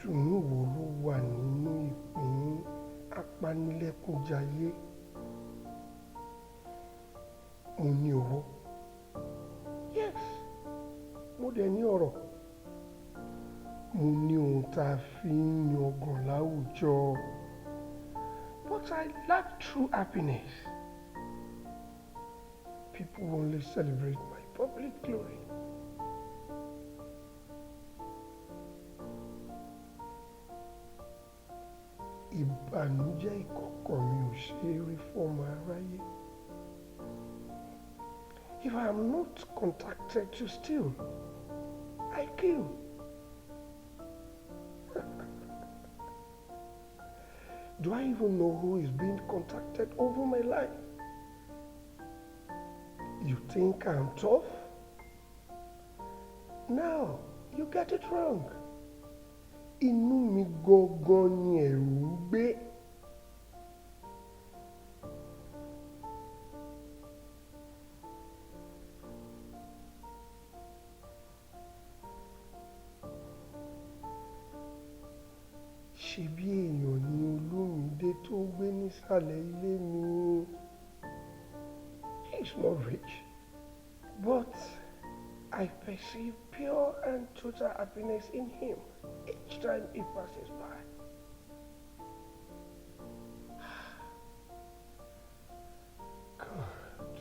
ìdùnnú wo ló wà nínú ìpín apanilẹ́kúnjayé? Mo ní owó. Yes, mo dẹ̀ ní ọrọ̀. Mo ní ohun tá a fi ń yangàn láwùjọ. But I lack true happiness. People only celebrate my public glory. Ìbànújẹ́ ìkọ̀kọ̀ mi ò ṣe é rí fọ́mọ aráyé. If I am not contacted to steal, I kill. Do I even know who is being contacted over my life? You think I'm tough? Now, you get it wrong. Inú mi gangan ni ẹ̀rù ń gbé. Ṣebí èèyàn ni Olúmídé tó ń gbé nísàlẹ̀ ilé mi. He is not rich, but I perceive pure and total happiness in him each time he passes by. God.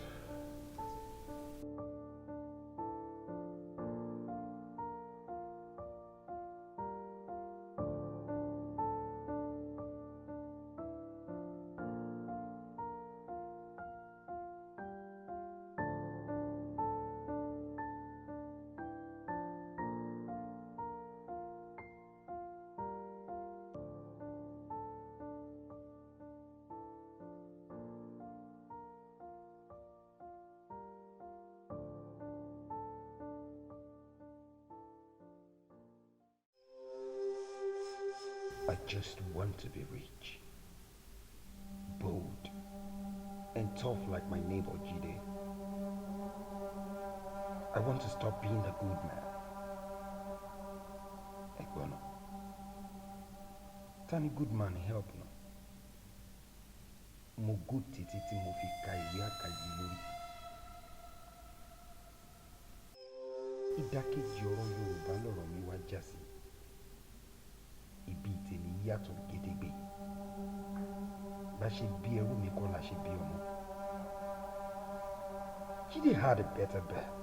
I just want to be rich, bold, and tough like my neighbor Jide. I want to stop being a good man. Egbono, tani good man help no? Mo good títí tí mo fi ka ìwé àkàyè lórí. Ìdákejì ọ̀rọ̀ Yorùbá lọ̀rọ̀ mi wá já sí. Ibi tèmi yàtọ̀ gédégbé. Bá ṣe bí ẹrú mi kọ́ la ṣe bí ọmọ. Jide had a better birth.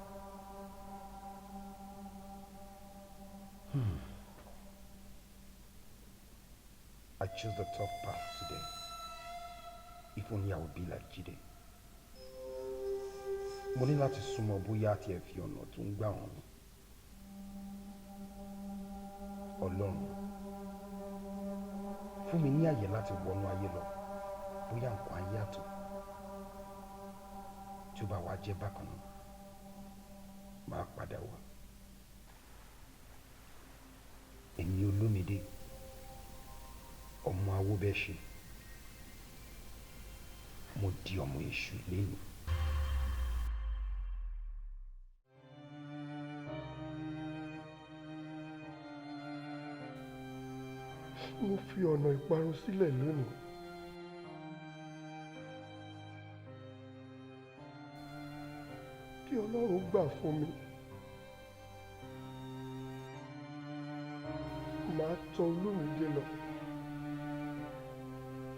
I chose the tough path today. If only I would be like Jide. Mo ní láti súnmọ́ bóyá tí ẹ fi ọ̀nà tó ń gbà hàn mí. Ọlọ́run, fún mi ní àyè láti wọnú ayé lọ, bóyá nǹkan ayé àtọ̀. Tí ó bá wá jẹ́ bákan náà, máa padà wá. Èmi Olúmídé, ọmọ Awóbẹ́ṣe, mo di ọmọ èṣù lẹ́yìn. Mo fi ọ̀nà ìparun sílẹ̀ lónìí. Kí Ọlọ́run gbà fún mi. Màá tọ̀ Olúmídé lọ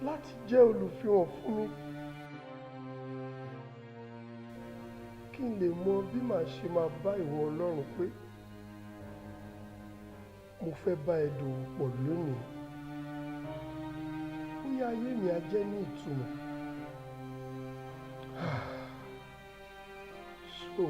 láti jẹ́ olùfihàn fún mi. Kí n lè mọ bí màá ṣe máa bá ìwọ Ọlọ́run pé mo fẹ́ bá ẹ dòwò pọ̀ lónìí. Bóyá ayé mi á jẹ́ ní ìtumọ̀. So